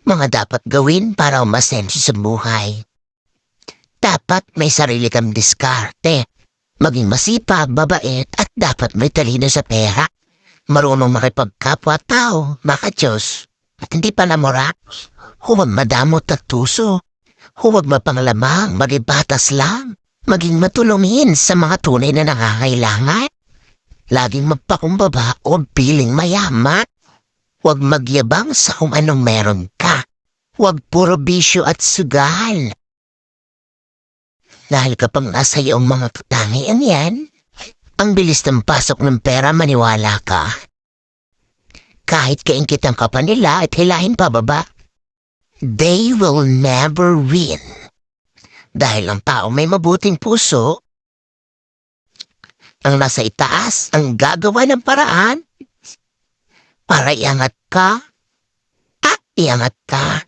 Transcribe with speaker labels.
Speaker 1: Mga dapat gawin para umasenso sa buhay. Dapat may sarili kang diskarte. Maging masipag, mabait, at dapat may talino sa pera. Marunong makipagkapwa-tao, maka-Diyos. At hindi pa namura. Huwag madamot at tuso. Huwag mapanglamang, maging batas lang. Maging matulungin sa mga tunay na nangangailangan. Laging magpakumbaba o piling mayaman. Huwag magyabang sa kung anong meron ka. Huwag puro bisyo at sugal. Dahil kapag nasa iyong mga katangian yan, ang bilis ng pasok ng pera, maniwala ka. Kahit kaingkitan ka pa nila at hilahin pababa, they will never win. Dahil ang tao may mabuting puso, ang nasa itaas ang gagawa ng paraan para iangat ka at iangat ka.